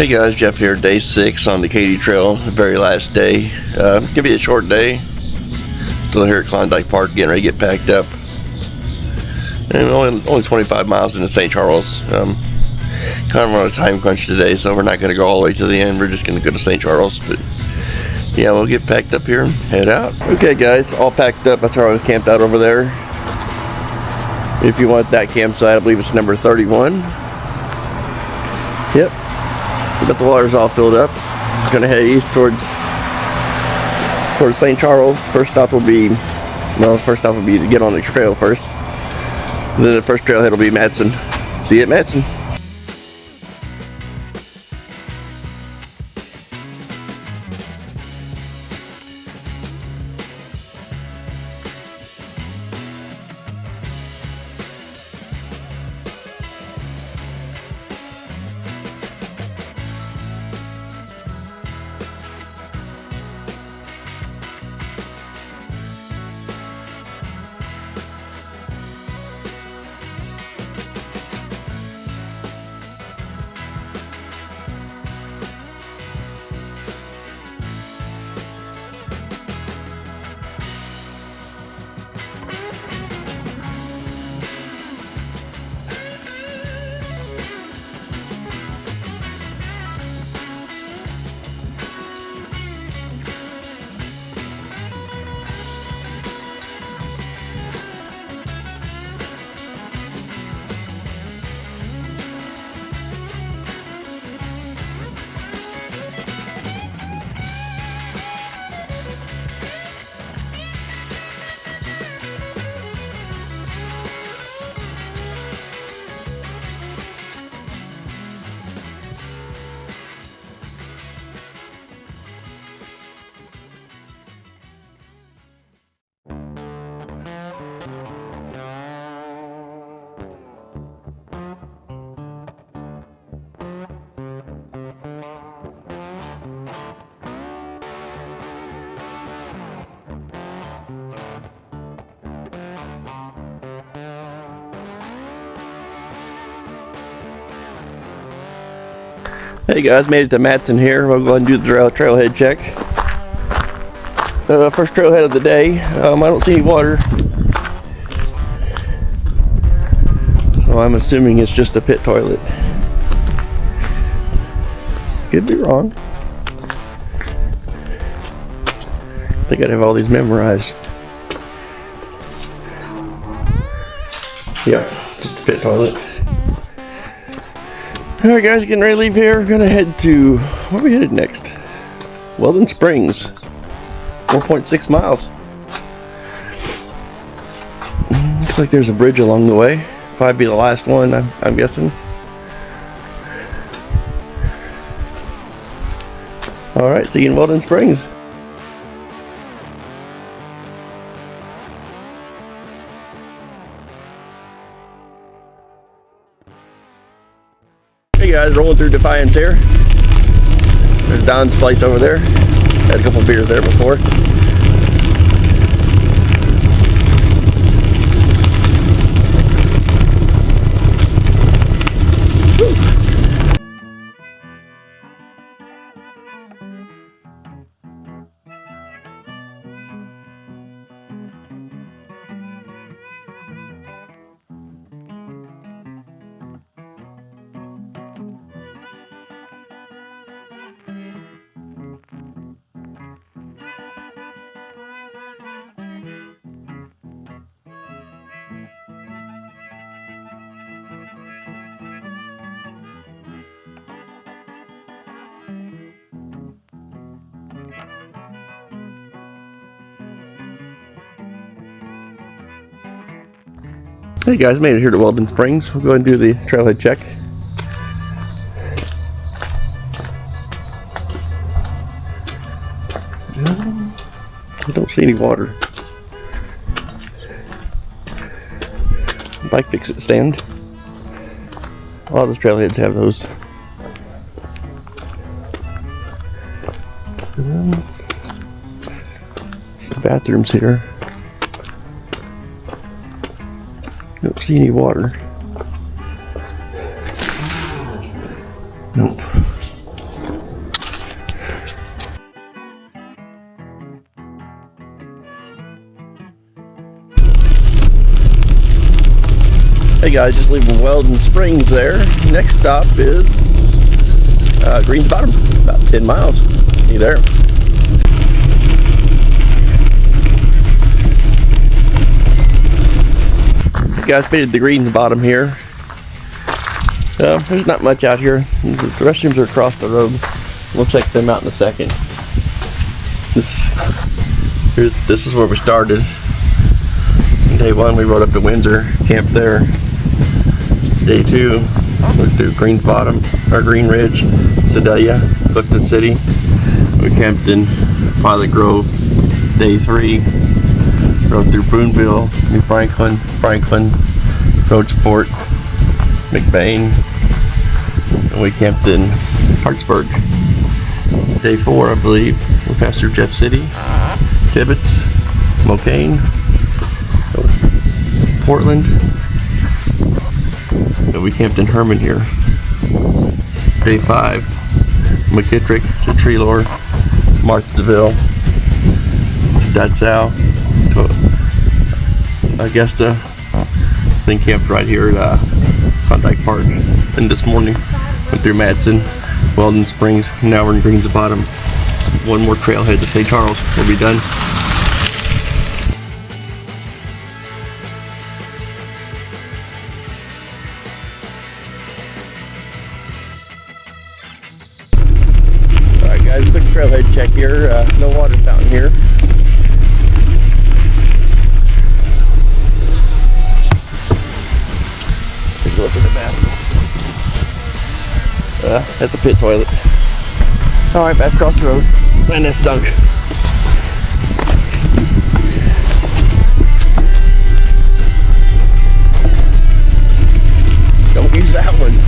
Hey guys, Jeff here, day 6 on the Katy Trail, the very last day. Gonna be a short day. Still here at Klondike Park, getting ready to get packed up. And only 25 miles into St. Charles. Kind of on a time crunch today, so we're not gonna go all the way to the end. We're just gonna go to St. Charles, but yeah, we'll get packed up here and head out. Okay guys, all packed up. That's where I was camped out over there. If you want that campsite, I believe it's number 31. Yep. But the water's all filled up. It's gonna head east towards St. Charles. First stop will be to get on the trail first. And then the first trailhead will be Madsen. See you at Madsen. Hey guys, made it to Madsen here. We'll go ahead and do the trailhead check. First trailhead of the day. I don't see any water, so I'm assuming it's just a pit toilet. Could be wrong. I think I'd have all these memorized. Yeah, just a pit toilet. Alright guys, getting ready to leave here. We're gonna head to, where are we headed next? Weldon Springs. 4.6 miles. Looks like there's a bridge along the way. Probably be the last one, I'm guessing. Alright, see you in Weldon Springs. Hey guys, rolling through Defiance here. There's Don's place over there. Had a couple beers there before. Hey guys, made it here to Weldon Springs. We'll go ahead and do the trailhead check. I don't see any water. Bike fix-it stand. A lot of those trailheads have those. Some bathrooms here. Don't see any water. Nope. Hey guys, just leaving Weldon Springs there. Next stop is Green's Bottom, about 10 miles. See you there. Hey guys, made it to Green's Bottom here. There's not much out here. The restrooms are across the road. We'll check them out in a second. This is where we started. Day 1 we rode up to Windsor, camped there. Day 2 went through Green's Bottom, or Green Ridge, Sedalia, Clifton City. We camped in Pilot Grove. Day 3 rode through Boonville, New Franklin, Roadsport, McBain, and we camped in Hartsburg. Day 4, I believe, we passed through Jeff City, Tibbetts, Mocaine, Portland, and we camped in Herman here. Day 5, McKittrick to Treelor, Martinsville, to Datsau, to Augusta, then camped right here at Klondike Park. And this morning went through Madison, Weldon Springs, now we're in Green's Bottom. One more trailhead to St. Charles, we'll be done. Alright guys, quick trailhead check here. No water fountain here. Take a look at the bathroom. That's a pit toilet. Alright, back across the road. Man, that stunk. Don't use that one.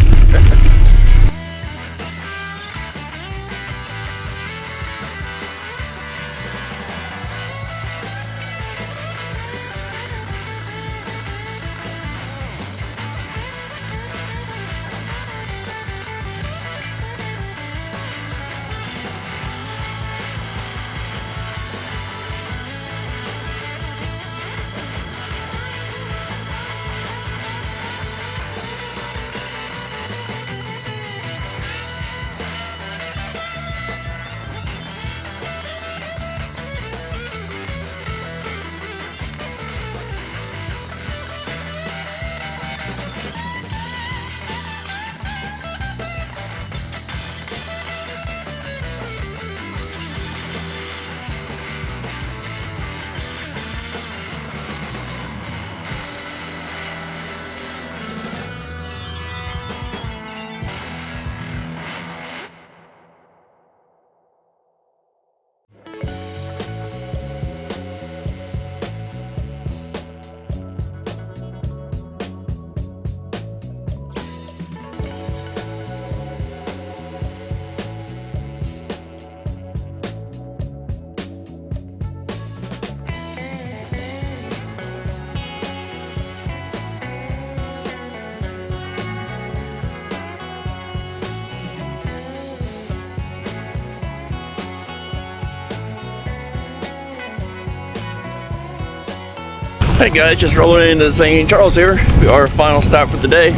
Hey guys, just rolling into St. Charles here. We are our final stop for the day.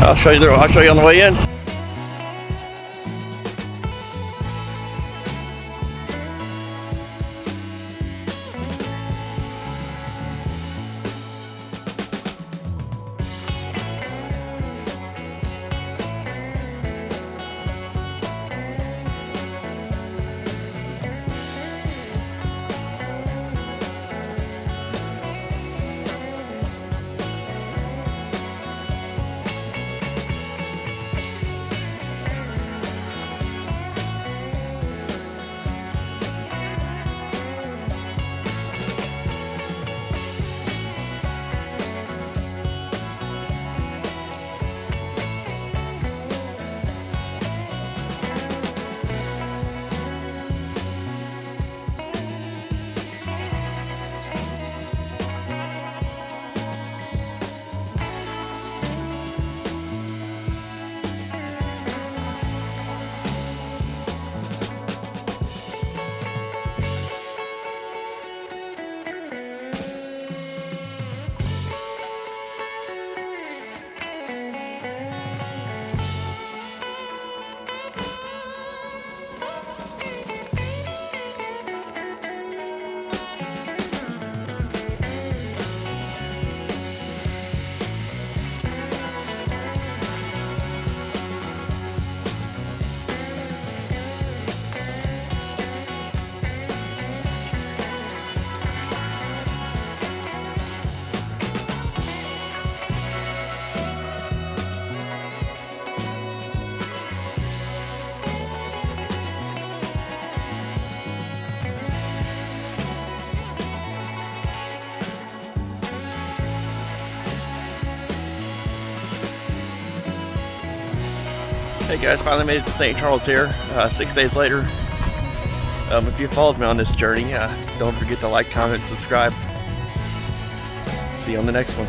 I'll show you on the way in. Hey guys, finally made it to St. Charles here, 6 days later. If you followed me on this journey, don't forget to like, comment, subscribe. See you on the next one.